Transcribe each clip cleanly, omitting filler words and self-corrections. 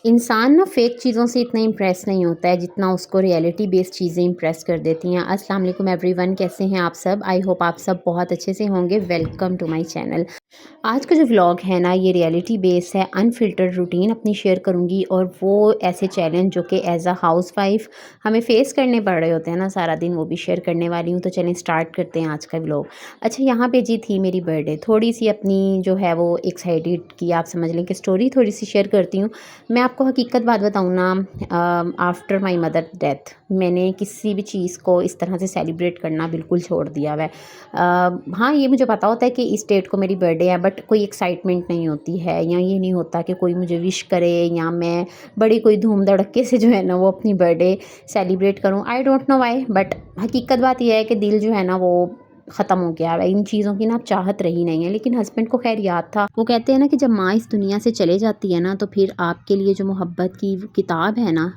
इंसान ना फेक चीज़ों से इतना इम्प्रेस नहीं होता है जितना उसको रियलिटी बेस्ड चीज़ें इम्प्रेस कर देती हैं। अस्सलाम वालेकुम एवरीवन, कैसे हैं आप सब? आई होप आप सब बहुत अच्छे से होंगे। Welcome to my channel. आज का जो व्लॉग है ना, ये रियलिटी बेस्ड है, अनफिल्टर्ड रूटीन अपनी शेयर करूँगी और वो ऐसे चैलेंज जो कि एज़ अ हाउसवाइफ हमें फेस करने पड़ रहे होते हैं ना सारा दिन, वो भी शेयर करने वाली हूँ। तो चलें स्टार्ट करते हैं आज का व्लॉग। अच्छा, यहाँ पे जी थी मेरी बर्थडे, थोड़ी सी अपनी जो है वो एक्साइटेड की आप समझ लें कि स्टोरी थोड़ी सी शेयर करती हूँ। मैं आपको हकीकत बात बताऊँ ना, आफ्टर माई मदर डेथ मैंने किसी भी चीज़ को इस तरह से सेलिब्रेट करना बिल्कुल छोड़ दिया हुआ है। हाँ, ये मुझे पता होता है कि इस डेट को मेरी बर्थडे है, बट कोई एक्साइटमेंट नहीं होती है, या ये नहीं होता कि कोई मुझे विश करे, या मैं बड़ी कोई धूम धड़क्के से जो है ना वो अपनी बर्थडे सेलिब्रेट करूँ। I don't know why, but हकीकत बात यह है कि दिल जो है ना वो ख़त्म हो गया है, इन चीज़ों की ना अब चाहत रही नहीं है। लेकिन हस्बैंड को खैर याद था। वो कहते हैं ना कि जब माँ इस दुनिया से चले जाती है ना, तो फिर आपके लिए जो मोहब्बत की किताब है ना,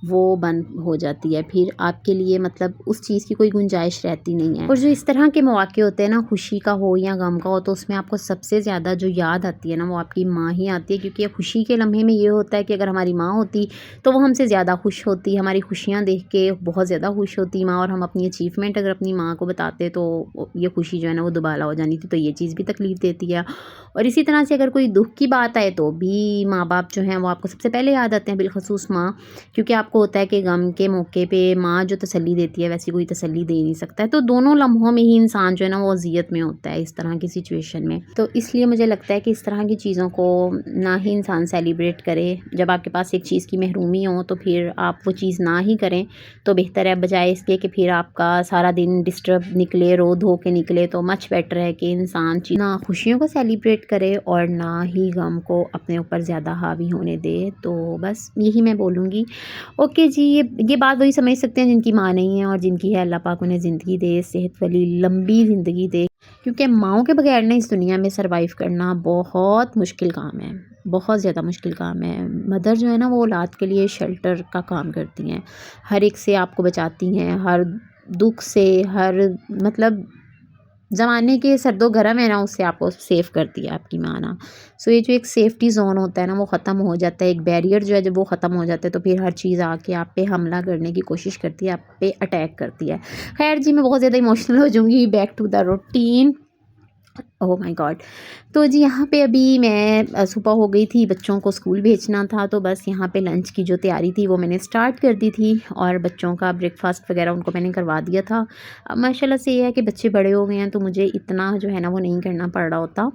वो बंद हो जाती है। फिर आपके लिए मतलब उस चीज़ की कोई गुंजाइश रहती नहीं है। और जो इस तरह के मौके होते हैं ना, खुशी का हो या गम का हो, तो उसमें आपको सबसे ज़्यादा जो याद आती है ना, वो आपकी माँ ही आती है। क्योंकि खुशी के लम्हे में ये होता है कि अगर हमारी माँ होती तो वो हमसे ज़्यादा खुश होती, हमारी खुशियाँ देख के बहुत ज़्यादा खुश होती माँ, और हम अपनी अचीवमेंट अगर अपनी माँ को बताते तो ये खुशी जो है ना वो दुबाला हो जानी थी। तो ये चीज़ भी तकलीफ़ देती है। और इसी तरह से अगर कोई दुःख की बात आए तो भी माँ बाप जो हैं वो आपको सबसे पहले याद आते हैं, बिलखसूस माँ। क्योंकि आपको होता है कि गम के मौके पे माँ जो तसल्ली देती है, वैसी कोई तसल्ली दे नहीं सकता है। तो दोनों लम्हों में ही इंसान जो है ना वो अज़ियत में होता है इस तरह की सिचुएशन में। तो इसलिए मुझे लगता है कि इस तरह की चीज़ों को ना ही इंसान सेलिब्रेट करे। जब आपके पास एक चीज़ की महरूमी हो तो फिर आप वो चीज़ ना ही करें तो बेहतर है, बजाय इसके कि फिर आपका सारा दिन डिस्टर्ब निकले, रो धो के निकले। तो मच बेटर है कि इंसान ना खुशियों को सेलिब्रेट करे और ना ही गम को अपने ऊपर ज़्यादा हावी होने दे। तो बस यही मैं बोलूँगी। ओके जी, ये बात वही समझ सकते हैं जिनकी माँ नहीं है, और जिनकी है अल्लाह पाक उन्हें ज़िंदगी दे, सेहत वाली लंबी ज़िंदगी दे। क्योंकि माँओं के बगैर ना इस दुनिया में सर्वाइव करना बहुत मुश्किल काम है, बहुत ज़्यादा मुश्किल काम है। मदर जो है ना वो औलाद के लिए शेल्टर का काम करती हैं, हर एक से आपको बचाती हैं, हर दुख से, हर मतलब ज़माने के सर्दो गरम है ना, उससे आपको सेव करती है आपकी माँ ना। सो ये जो एक सेफ्टी ज़ोन होता है ना वो ख़त्म हो जाता है, एक बैरियर जो है जब वो ख़त्म हो जाता है तो फिर हर चीज़ आके आप पे हमला करने की कोशिश करती है, आप पे अटैक करती है। खैर जी, मैं बहुत ज़्यादा इमोशनल हो जाऊँगी। Back to the routine. Oh my god! तो जी यहाँ पे अभी मैं सुबह हो गई थी, बच्चों को स्कूल भेजना था, तो बस यहाँ पे लंच की जो तैयारी थी वो मैंने स्टार्ट कर दी थी, और बच्चों का ब्रेकफ़ास्ट वग़ैरह उनको मैंने करवा दिया था। अब माशाल्लाह से ये है कि बच्चे बड़े हो गए हैं तो मुझे इतना जो है ना वो नहीं करना पड़ रहा होता।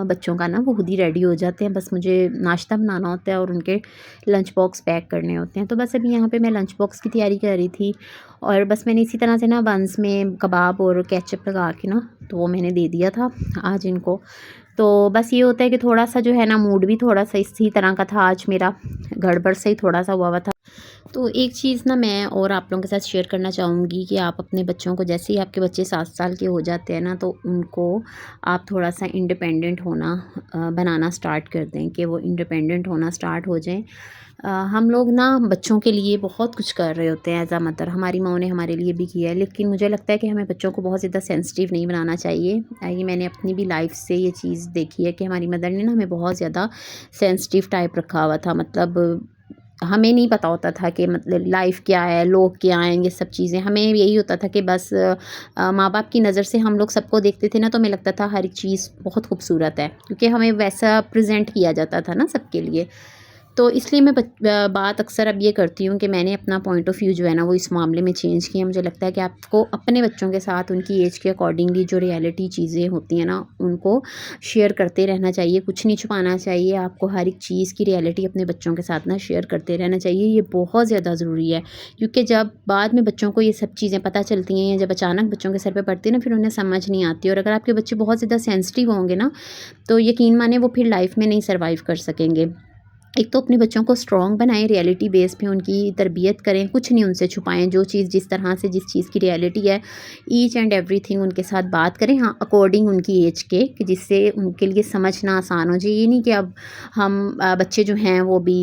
बच्चों का ना वो खुद ही रेडी हो जाते हैं, बस मुझे नाश्ता बनाना होता है और उनके लंच बॉक्स पैक करने होते हैं। तो बस अभी यहाँ पे मैं लंच बॉक्स की तैयारी कर रही थी, और बस मैंने इसी तरह से ना बंस में कबाब और केचप लगा के ना तो वो मैंने दे दिया था आज इनको। तो बस ये होता है कि थोड़ा-सा जो है ना मूड भी थोड़ा-सा इसी तरह का था आज मेरा, गड़बड़ से ही थोड़ा-सा हुआ हुआ था। तो एक चीज़ ना मैं और आप लोगों के साथ शेयर करना चाहूँगी कि आप अपने बच्चों को, जैसे ही आपके बच्चे 7 साल के हो जाते हैं ना, तो उनको आप थोड़ा-सा इंडिपेंडेंट होना बनाना स्टार्ट कर दें, कि वो इंडिपेंडेंट होना स्टार्ट हो जाएँ। हम लोग ना बच्चों के लिए बहुत कुछ कर रहे होते हैं एज़ अ मदर, हमारी माँओं ने हमारे लिए भी किया है, लेकिन मुझे लगता है कि हमें बच्चों को बहुत ज़्यादा सेंसिटिव नहीं बनाना चाहिए। ये मैंने अपनी भी लाइफ़ से ये चीज़ देखी है कि हमारी मदर ने ना हमें बहुत ज़्यादा सेंसिटिव टाइप रखा हुआ था। मतलब हमें नहीं पता होता था कि मतलब लाइफ क्या है, लोग क्या हैं, ये सब चीज़ें। हमें यही होता था कि बस माँ-बाप की नज़र से हम लोग सबको देखते थे ना, तो हमें लगता था हर एक चीज़ बहुत खूबसूरत है, क्योंकि हमें वैसा प्रेज़ेंट किया जाता था ना सबके लिए। तो इसलिए मैं बात अक्सर अब ये करती हूँ कि मैंने अपना पॉइंट ऑफ व्यू जो है ना वो इस मामले में चेंज किया। मुझे लगता है कि आपको अपने बच्चों के साथ उनकी एज के अकॉर्डिंगली जो रियलिटी चीज़ें होती हैं ना, उनको शेयर करते रहना चाहिए, कुछ नहीं छुपाना चाहिए। आपको हर एक चीज़ की रियलिटी अपने बच्चों के साथ ना शेयर करते रहना चाहिए। ये बहुत ज़्यादा ज़रूरी है, क्योंकि जब बाद में बच्चों को ये सब चीज़ें पता चलती हैं, या जब अचानक बच्चों के सर पे पड़ती है ना, फिर उन्हें समझ नहीं आती। और अगर आपके बच्चे बहुत ज़्यादा सेंसिटिव होंगे ना, तो यकीन माने वो फिर लाइफ में नहीं सर्वाइव कर सकेंगे। एक तो अपने बच्चों को स्ट्रॉन्ग बनाएं, रियलिटी बेस पे उनकी तरबियत करें, कुछ नहीं उनसे छुपाएं। जो चीज़ जिस तरह से जिस चीज़ की रियलिटी है, ईच एंड एवरीथिंग उनके साथ बात करें, हाँ अकॉर्डिंग उनकी एज के, कि जिससे उनके लिए समझना आसान हो जाए। ये नहीं कि अब हम बच्चे जो हैं वो भी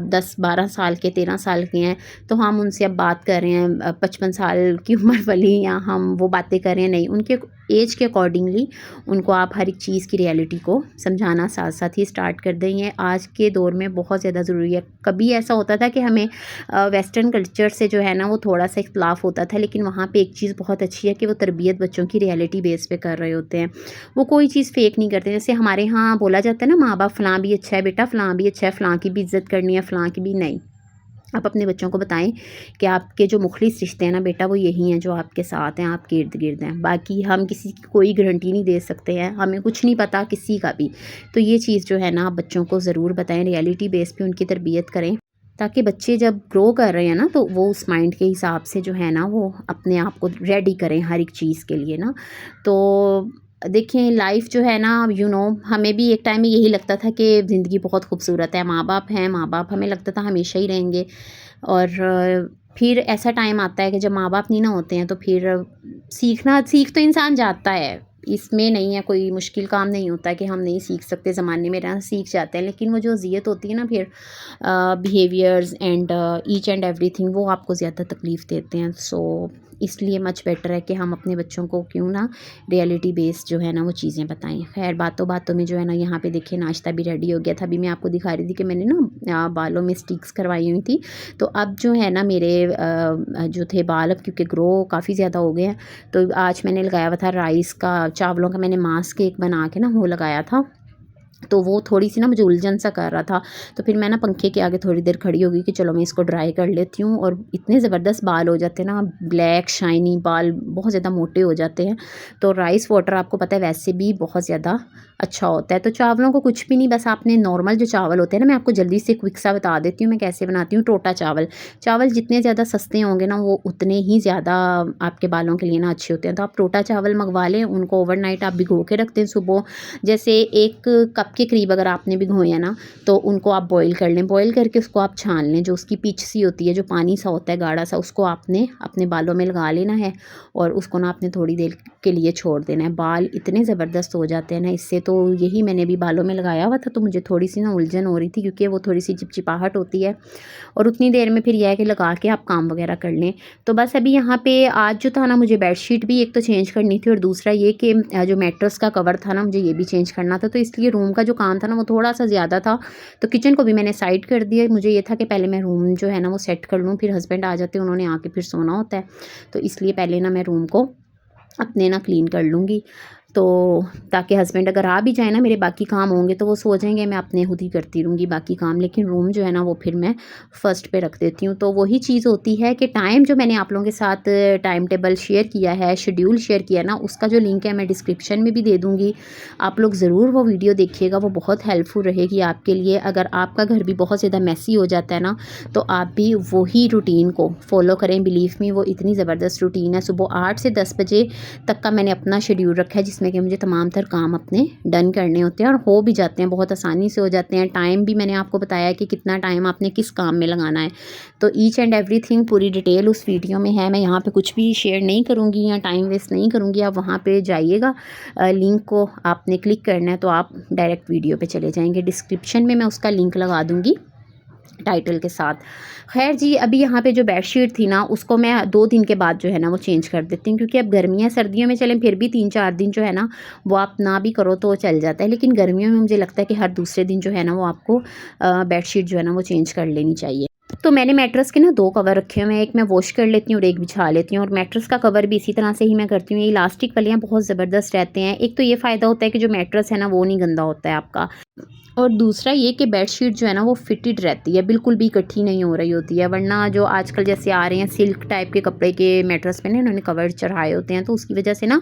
10-12 साल के, 13 साल के हैं, तो हम उनसे अब बात कर रहे हैं 55 साल की उम्र वाली, या हम वो बातें कर रहे हैं। नहीं, उनके एज के अकॉर्डिंगली उनको आप हर एक चीज़ की रियलिटी को समझाना साथ साथ ही स्टार्ट कर दें। ये आज के दौर में बहुत ज़्यादा ज़रूरी है। कभी ऐसा होता था कि हमें वेस्टर्न कल्चर से जो है ना वो थोड़ा सा इख्तलाफ होता था, लेकिन वहाँ पे एक चीज़ बहुत अच्छी है कि वो तरबियत बच्चों की रियलिटी बेस पे कर रहे होते हैं। वो कोई चीज़ फ़ेक नहीं करते। जैसे हमारे यहाँ बोला जाता है ना, माँ बाप फ़लाँ भी अच्छा है बेटा, फ़लाँ भी अच्छा है, फ़लाँ की भी इज़्ज़त करनी है, फ़लाँ की भी नहीं। आप अपने बच्चों को बताएं कि आपके जो मुखलिस रिश्ते हैं ना बेटा, वो यही हैं जो आपके साथ हैं, आपके इर्द गिर्द हैं। बाकी हम किसी की कोई गारंटी नहीं दे सकते हैं, हमें कुछ नहीं पता किसी का भी। तो ये चीज़ जो है ना आप बच्चों को ज़रूर बताएं, रियलिटी बेस पे उनकी तरबियत करें, ताकि बच्चे जब ग्रो कर रहे हैं ना तो वो उस माइंड के हिसाब से जो है ना वो अपने आप को रेडी करें हर एक चीज़ के लिए ना। तो देखें, लाइफ जो है ना, हमें भी एक टाइम में यही लगता था कि ज़िंदगी बहुत खूबसूरत है, माँ बाप हैं, माँ बाप हमें लगता था हमेशा ही रहेंगे। और फिर ऐसा टाइम आता है कि जब माँ बाप नहीं ना होते हैं तो फिर सीख तो इंसान जाता है, इसमें नहीं है, कोई मुश्किल काम नहीं होता कि हम नहीं सीख सकते, ज़माने में रहना सीख जाते हैं। लेकिन वो जो अज़ियत होती है ना फिर behaviours and each and everything, वो आपको ज़्यादा तकलीफ़ देते हैं। सो इसलिए मच बेटर है कि हम अपने बच्चों को क्यों ना रियलिटी बेस्ड जो है ना वो चीज़ें बताएं। खैर, बातों बातों में जो है ना यहाँ पे देखिए नाश्ता भी रेडी हो गया था। अभी मैं आपको दिखा रही थी कि मैंने ना बालों में स्टिक्स करवाई हुई थी। तो अब जो है ना मेरे जो थे बाल, अब क्योंकि ग्रो काफ़ी ज़्यादा हो गए हैं, तो आज मैंने लगाया हुआ था राइस का, चावलों का मैंने मास्क एक बना के ना वो लगाया था। तो वो थोड़ी सी ना मुझे उलझन सा कर रहा था, तो फिर मैं ना पंखे के आगे थोड़ी देर खड़ी हो गई कि चलो मैं इसको ड्राई कर लेती हूँ। और इतने ज़बरदस्त बाल हो जाते हैं ना, ब्लैक शाइनी बाल, बहुत ज़्यादा मोटे हो जाते हैं। तो राइस वाटर आपको पता है वैसे भी बहुत ज़्यादा अच्छा होता है। तो चावलों को कुछ भी नहीं, बस आपने नॉर्मल जो चावल होते हैं ना, मैं आपको जल्दी से क्विक सा बता देती हूँ मैं कैसे बनाती हूँ। टोटा चावल, चावल जितने ज़्यादा सस्ते होंगे ना वो उतने ही ज़्यादा आपके बालों के लिए ना अच्छे होते हैं। तो आप टोटा चावल मंगवा लें, उनको ओवरनाइट आप भिगो के रख दें। सुबह जैसे 1 कप के करीब अगर आपने भिगोए हैं ना, तो उनको आप बॉईल कर लें। बॉईल करके उसको आप छान लें, जो उसकी पिच सी होती है, जो पानी सा होता है गाढ़ा सा, उसको आपने अपने बालों में लगा लेना है और उसको ना आपने थोड़ी देर के लिए छोड़ देना है। बाल इतने ज़बरदस्त हो जाते हैं ना इससे। तो यही मैंने भी बालों में लगाया हुआ था, तो मुझे थोड़ी सी ना उलझन हो रही थी क्योंकि वो थोड़ी सी चिपचिपाहट होती है, और उतनी देर में फिर यह है कि लगा के आप काम वगैरह कर लें। तो बस अभी यहाँ पे आज जो था ना, मुझे बेडशीट भी एक तो चेंज करनी थी और दूसरा ये कि जो मैट्रेस का कवर था ना, मुझे ये भी चेंज करना था। तो इसलिए रूम का जो काम था ना वो थोड़ा सा ज़्यादा था, तो किचन को भी मैंने साइड कर दिया। मुझे ये था कि पहले मैं रूम जो है ना वो सेट कर लूँ, फिर हस्बैंड आ जाते हैं, उन्होंने आके फिर सोना होता है, तो इसलिए पहले ना मैं रूम को अपने ना क्लीन कर लूँगी। तो ताकि हस्बैंड अगर आ भी जाए ना, मेरे बाकी काम होंगे तो वो सो जाएंगे, मैं अपने खुद ही करती रहूँगी बाकी काम। लेकिन रूम जो है ना वो फिर मैं फ़र्स्ट पे रख देती हूँ। तो वही चीज़ होती है कि टाइम जो मैंने आप लोगों के साथ टाइम टेबल शेयर किया है, शेड्यूल शेयर किया ना, उसका जो लिंक है मैं डिस्क्रिप्शन में भी दे दूँगी। आप लोग ज़रूर वो वीडियो देखिएगा, वो बहुत हेल्पफुल रहेगी आपके लिए। अगर आपका घर भी बहुत ज़्यादा मैसी हो जाता है ना, तो आप भी वही रूटीन को फॉलो करें। बिलीव मी, वो इतनी ज़बरदस्त रूटीन है। सुबह 8 से 10 बजे तक का मैंने अपना शेड्यूल रखा है, जिसमें कि मुझे तमाम तर काम अपने डन करने होते हैं और हो भी जाते हैं, बहुत आसानी से हो जाते हैं। टाइम भी मैंने आपको बताया कि कितना टाइम आपने किस काम में लगाना है। तो ईच एंड एवरीथिंग पूरी डिटेल उस वीडियो में है। मैं यहाँ पे कुछ भी शेयर नहीं करूँगी या टाइम वेस्ट नहीं करूँगी। आप वहाँ पे जाइएगा, लिंक को आपने क्लिक करना है तो आप डायरेक्ट वीडियो पे चले जाएंगे। डिस्क्रिप्शन में मैं उसका लिंक लगा दूँगी टाइटल के साथ। खैर जी, अभी यहाँ पे जो बेडशीट थी ना, उसको मैं 2 दिन के बाद जो है ना वो चेंज कर देती हूँ, क्योंकि अब गर्मियाँ सर्दियों में चलें फिर भी 3-4 दिन जो है ना वो आप ना भी करो तो चल जाता है, लेकिन गर्मियों में मुझे लगता है कि हर दूसरे दिन जो है ना वो आपको बेडशीट जो है ना वो चेंज कर लेनी चाहिए। तो मैंने मैट्रेस के ना 2 कवर रखे हुए हैं, एक मैं वॉश कर लेती हूँ और एक बिछा लेती हूँ। और मैट्रेस का कवर भी इसी तरह से ही मैं करती हूँ। ये इलास्टिक वालियाँ बहुत ज़बरदस्त रहते हैं। एक तो ये फ़ायदा होता है कि जो मैट्रेस है ना वो नहीं गंदा होता है आपका, और दूसरा ये कि बेडशीट जो है ना वो फिटेड रहती है, बिल्कुल भी इकट्ठी नहीं हो रही होती है। वरना जो आजकल जैसे आ रहे हैं सिल्क टाइप के कपड़े के मैट्रेस पे ना इन्होंने कवर चढ़ाए होते हैं, तो उसकी वजह से ना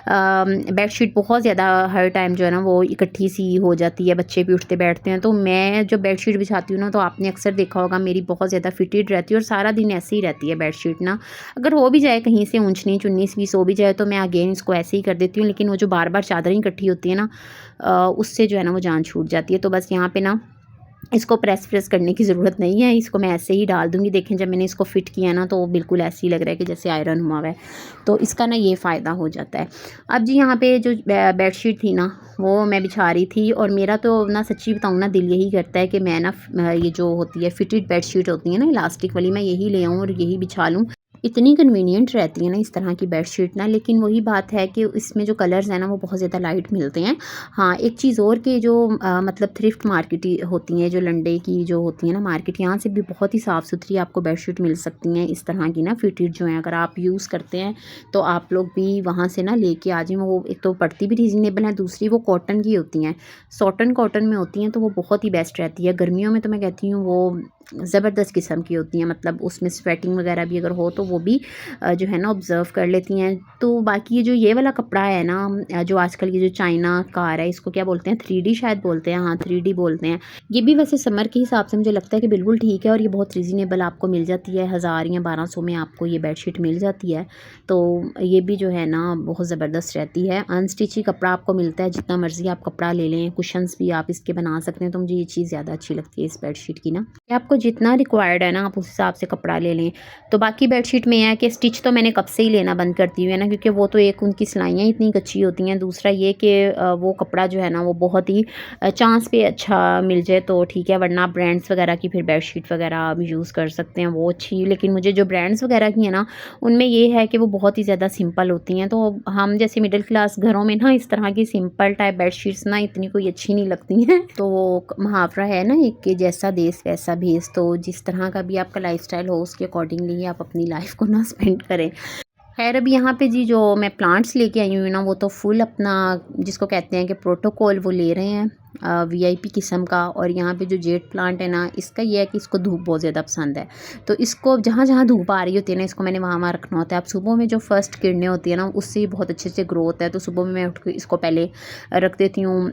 बेडशीट बहुत ज़्यादा हर टाइम जो है ना वो इकट्ठी सी हो जाती है, बच्चे भी उठते बैठते हैं। तो मैं जो बेडशीट बिछाती हूँ ना, तो आपने अक्सर देखा होगा मेरी बहुत ज़्यादा फिटेड रहती है और सारा दिन ऐसे ही रहती है बेडशीट ना। अगर हो भी जाए कहीं से ऊँच नीच 19-20 हो भी जाए तो मैं अगेन इसको ऐसे ही कर देती हूँ, लेकिन वो जो बार बार चादरें इकट्ठी होती है ना, उससे जो है ना वो जान छूट जाती है। तो बस यहाँ पे ना इसको प्रेस करने की ज़रूरत नहीं है, इसको मैं ऐसे ही डाल दूँगी। देखें, जब मैंने इसको फ़िट किया ना तो बिल्कुल ऐसे ही लग रहा है कि जैसे आयरन हुआ हुआ है, तो इसका ना ये फ़ायदा हो जाता है। अब जी यहाँ पे जो बेडशीट थी ना वो मैं बिछा रही थी, और मेरा तो ना सच्ची बताऊँ ना दिल यही करता है कि मैं ना ये जो होती है फिटेड बेडशीट होती है ना इलास्टिक वाली, मैं यही ले आऊँ और यही बिछा लूँ। इतनी कन्वीनियंट रहती है ना इस तरह की बेडशीट ना, लेकिन वही बात है कि इसमें जो कलर्स हैं ना वो बहुत ज़्यादा लाइट मिलते हैं। हाँ, एक चीज़ और कि जो मतलब थ्रिफ्ट मार्केट होती हैं, जो लंडे की जो होती है ना मार्केट, यहाँ से भी बहुत ही साफ़ सुथरी आपको बेडशीट मिल सकती हैं इस तरह की ना, फिटेड जो हैं। अगर आप यूज़ करते हैं तो आप लोग भी वहाँ से ना लेके आ जाएं। वो एक तो पड़ती भी रीज़नेबल है, दूसरी वो कॉटन की होती हैं, कॉटन में होती हैं, तो वो बहुत ही बेस्ट रहती है। गर्मियों में तो मैं कहती हूँ वो ज़बरदस्त किस्म की होती हैं, मतलब उसमें स्वेटिंग वगैरह भी अगर हो तो वो भी जो है ना ऑब्ज़र्व कर लेती हैं। तो बाकी ये वाला कपड़ा है ना, जो आजकल की जो चाइना का आ रहा है, इसको क्या बोलते हैं, 3D शायद बोलते हैं, हाँ 3D बोलते हैं। ये भी वैसे समर के हिसाब से मुझे लगता है कि बिल्कुल ठीक है, और ये बहुत रीज़नेबल आपको मिल जाती है, 1000 या 1200 में आपको ये बेडशीट मिल जाती है। तो ये भी जो है ना बहुत ज़बरदस्त रहती है। अनस्टिच ही कपड़ा आपको मिलता है, जितना मर्ज़ी आप कपड़ा ले लें, कुशन्स भी आप इसके बना सकते हैं। तो मुझे ये चीज़ ज़्यादा अच्छी लगती है इस बेडशीट की ना, कि आपको जितना रिक्वायर्ड है ना आप उस हिसाब से कपड़ा ले लें। तो बाकी बेडशीट में है कि स्टिच तो मैंने कब से ही लेना बंद कर दी हुई है ना, क्योंकि वो तो एक उनकी सिलाइयाँ इतनी कच्ची होती हैं, दूसरा ये कि वो कपड़ा जो है ना वो बहुत ही चांस पे अच्छा मिल जाए तो ठीक है, वरना आप ब्रांड्स वगैरह की फिर बेडशीट वगैरह आप यूज़ कर सकते हैं, वो अच्छी। लेकिन मुझे जो ब्रांड्स वगैरह की है ना, उनमें ये है कि वो बहुत ही ज़्यादा सिंपल होती हैं। तो हम जैसे मिडिल क्लास घरों में ना इस तरह की सिंपल टाइप बेडशीट्स ना इतनी कोई अच्छी नहीं लगती हैं। तो वो मुहावरा है ना एक, कि जैसा देश वैसा भेस। तो जिस तरह का भी आपका लाइफस्टाइल हो उसके अकॉर्डिंगली ही आप अपनी लाइफ को ना स्पेंड करें। खैर अभी यहाँ पे जी जो मैं प्लांट्स लेके आई हूँ ना, वो तो फुल अपना जिसको कहते हैं कि प्रोटोकॉल वो ले रहे हैं, वीआईपी किस्म का। और यहाँ पे जो जेड प्लांट है ना, इसका ये है कि इसको धूप बहुत ज़्यादा पसंद है, तो इसको जहाँ जहाँ धूप आ रही होती है ना, इसको मैंने वहाँ वहाँ रखना होता है। अब सुबह में जो फर्स्ट किरणें होती है ना, उससे बहुत अच्छे से ग्रो होता है। तो सुबह में मैं उठ के इसको पहले रख देती हूँ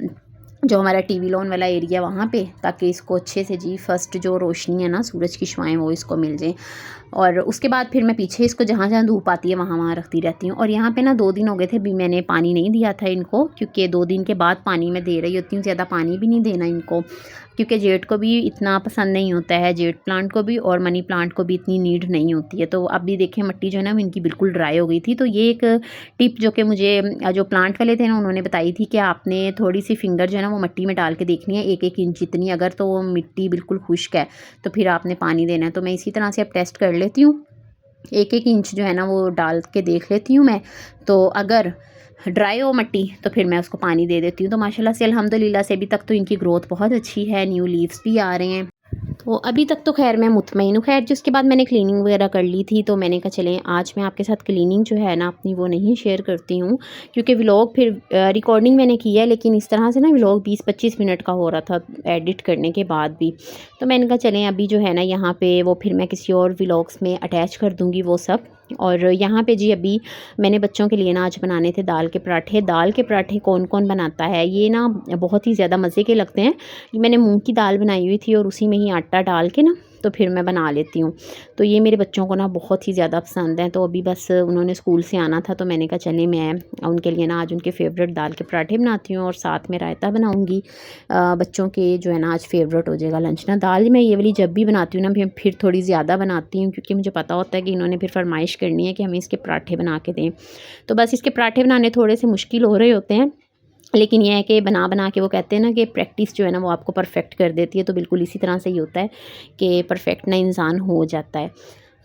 जो हमारा टीवी लॉन वाला एरिया वहाँ पे, ताकि इसको अच्छे से जी फर्स्ट जो रोशनी है ना सूरज की शुआएं वो इसको मिल जाए। और उसके बाद फिर मैं पीछे इसको जहाँ जहाँ धूप आती है वहाँ वहाँ रखती रहती हूँ। और यहाँ पे ना 2 दिन हो गए थे, अभी मैंने पानी नहीं दिया था इनको, क्योंकि 2 दिन के बाद पानी मैं दे रही होती हूँ। ज़्यादा पानी भी नहीं देना इनको, क्योंकि जेड को भी इतना पसंद नहीं होता है, जेड प्लांट को भी, और मनी प्लांट को भी इतनी नीड नहीं होती है। तो अभी देखें मिट्टी जो है ना इनकी बिल्कुल ड्राई हो गई थी। तो ये एक टिप जो कि मुझे जो प्लांट वाले थे ना उन्होंने बताई थी, कि आपने थोड़ी सी फिंगर जो है ना वो मिट्टी में डाल के देखनी है, 1-1 इंच जितनी, अगर तो वो मिट्टी बिल्कुल खुश्क है तो फिर आपने पानी देना है। तो मैं इसी तरह से अब टेस्ट कर लेती हूँ, 1-1 इंच जो है ना वो डाल के देख लेती हूँ मैं। तो अगर ड्राई हो मिट्टी तो फिर मैं उसको पानी दे देती हूँ। तो माशाल्लाह से अल्हम्दुलिल्लाह से अभी तक तो इनकी ग्रोथ बहुत अच्छी है, न्यू लीव्स भी आ रहे हैं। तो अभी तक तो खैर मैं मुतमईन हूँ। खैर जिसके बाद मैंने क्लीनिंग वगैरह कर ली थी, तो मैंने कहा चलें आज मैं आपके साथ क्लीनिंग जो है ना अपनी वो नहीं शेयर करती हूँ, क्योंकि व्लॉग फिर रिकॉर्डिंग मैंने की है, लेकिन इस तरह से ना व्लॉग 20-25 मिनट का हो रहा था एडिट करने के बाद भी। तो मैंने कहा चलें अभी जो है ना यहाँ पे वो फिर मैं किसी और व्लॉग्स में अटैच कर दूँगी वो सब। और यहाँ पे जी अभी मैंने बच्चों के लिए ना आज बनाने थे दाल के पराठे। दाल के पराठे कौन कौन बनाता है, ये ना बहुत ही ज़्यादा मज़े के लगते हैं। मैंने मूंग की दाल बनाई हुई थी और उसी में ही आटा डाल के ना तो फिर मैं बना लेती हूँ। तो ये मेरे बच्चों को ना बहुत ही ज़्यादा पसंद है। तो अभी बस उन्होंने स्कूल से आना था, तो मैंने कहा चले मैं उनके लिए ना आज उनके फेवरेट दाल के पराठे बनाती हूँ और साथ में रायता बनाऊँगी। बच्चों के जो है ना आज फेवरेट हो जाएगा लंच ना। दाल मैं ये वाली जब भी बनाती हूँ ना फिर थोड़ी ज़्यादा बनाती हूँ, क्योंकि मुझे पता होता है कि इन्होंने फिर फरमाइश करनी है कि हमें इसके पराठे बना के दें। तो बस इसके पराठे बनाने थोड़े से मुश्किल हो रहे होते हैं, लेकिन ये है कि बना बना के वो कहते हैं ना कि प्रैक्टिस जो है ना वो आपको परफेक्ट कर देती है। तो बिल्कुल इसी तरह से ही होता है कि परफेक्ट ना इंसान हो जाता है।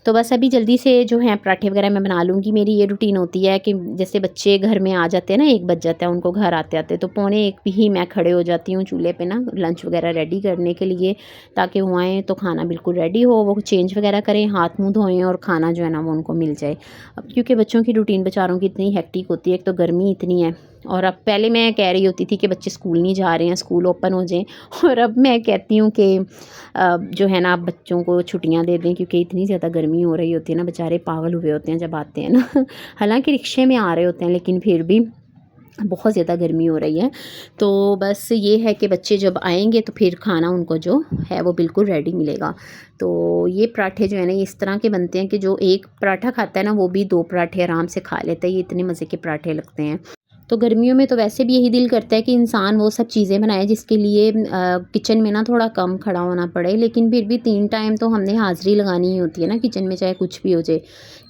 तो बस अभी जल्दी से जो है पराठे वगैरह मैं बना लूँगी। मेरी ये रूटीन होती है कि जैसे बच्चे घर में आ जाते हैं ना, 1 बज जाता है उनको घर आते-आते, तो पौने 1 भी ही मैं खड़े हो जाती हूँ चूल्हे पे ना लंच वगैरह रेडी करने के लिए, ताकि वो आएँ तो खाना बिल्कुल रेडी हो, वो चेंज वगैरह करें, हाथ मुँह धोएँ और खाना जो है ना वो उनको मिल जाए। अब क्योंकि बच्चों की रूटीन बेचारों की इतनी हेक्टिक होती है, एक तो गर्मी इतनी है, और अब पहले मैं कह रही होती थी कि बच्चे स्कूल नहीं जा रहे हैं, स्कूल ओपन हो जाएँ, और अब मैं कहती हूँ कि जो है ना आप बच्चों को छुट्टियाँ दे दें, क्योंकि इतनी ज़्यादा गर्मी हो रही होती है ना, बेचारे पागल हुए होते हैं जब आते हैं ना। हालांकि रिक्शे में आ रहे होते हैं, लेकिन फिर भी बहुत ज़्यादा गर्मी हो रही है। तो बस ये है कि बच्चे जब आएंगे तो फिर खाना उनको जो है वो बिल्कुल रेडी मिलेगा। तो ये पराठे जो है ना ये इस तरह के बनते हैं कि जो एक पराठा खाता है ना वो भी 2 पराठे आराम से खा लेता है। ये इतने मज़े के पराठे लगते हैं। तो गर्मियों में तो वैसे भी यही दिल करता है कि इंसान वो सब चीज़ें बनाए जिसके लिए किचन में ना थोड़ा कम खड़ा होना पड़े, लेकिन फिर भी 3 टाइम तो हमने हाज़िरी लगानी ही होती है ना किचन में, चाहे कुछ भी हो जाए,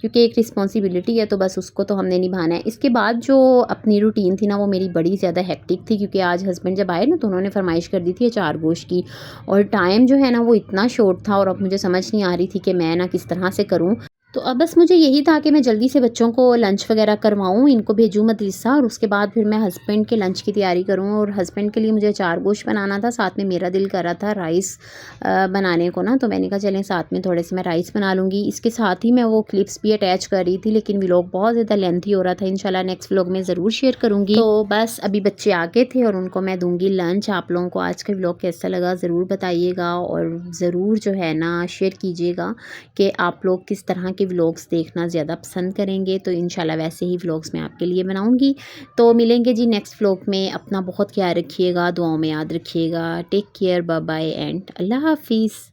क्योंकि एक रिस्पॉन्सिबिलिटी है, तो बस उसको तो हमने निभाना है। इसके बाद जो अपनी रूटीन थी ना वो मेरी बड़ी ज़्यादा हेक्टिक थी, क्योंकि आज हस्बैंड जब आए ना तो उन्होंने फरमाइश कर दी थी अचार गोश्त की, और टाइम जो है ना वो इतना शॉर्ट था और अब मुझे समझ नहीं आ रही थी कि मैं ना किस तरह से करूँ। तो अब बस मुझे यही था कि मैं जल्दी से बच्चों को लंच वगैरह करवाऊँ, इनको भेजूँ मदरसा और उसके बाद फिर मैं हस्बैंड के लंच की तैयारी करूँ। और हस्बैंड के लिए मुझे अचार गोश्त बनाना था, साथ में मेरा दिल कर रहा था राइस बनाने को ना, तो मैंने कहा चलें साथ में थोड़े से मैं राइस बना लूँगी। इसके साथ ही मैं वो क्लिप्स भी अटैच कर रही थी, लेकिन व्लॉग बहुत ज़्यादा लेंथी हो रहा था, इंशाल्लाह नेक्स्ट व्लॉग में ज़रूर शेयर करूँगी। तो बस अभी बच्चे आ गए थे और उनको मैं दूँगी लंच। आप लोगों को आज का व्लॉग कैसा लगा ज़रूर बताइएगा और ज़रूर जो है ना शेयर कीजिएगा कि आप लोग किस तरह के व्लॉग्स देखना ज़्यादा पसंद करेंगे। तो इंशाल्लाह वैसे ही व्लॉग्स मैं आपके लिए बनाऊँगी। तो मिलेंगे जी नेक्स्ट व्लॉग में। अपना बहुत ख्याल रखिएगा, दुआओं में याद रखिएगा। Take care, bye bye and अल्लाह हाफ़िज़।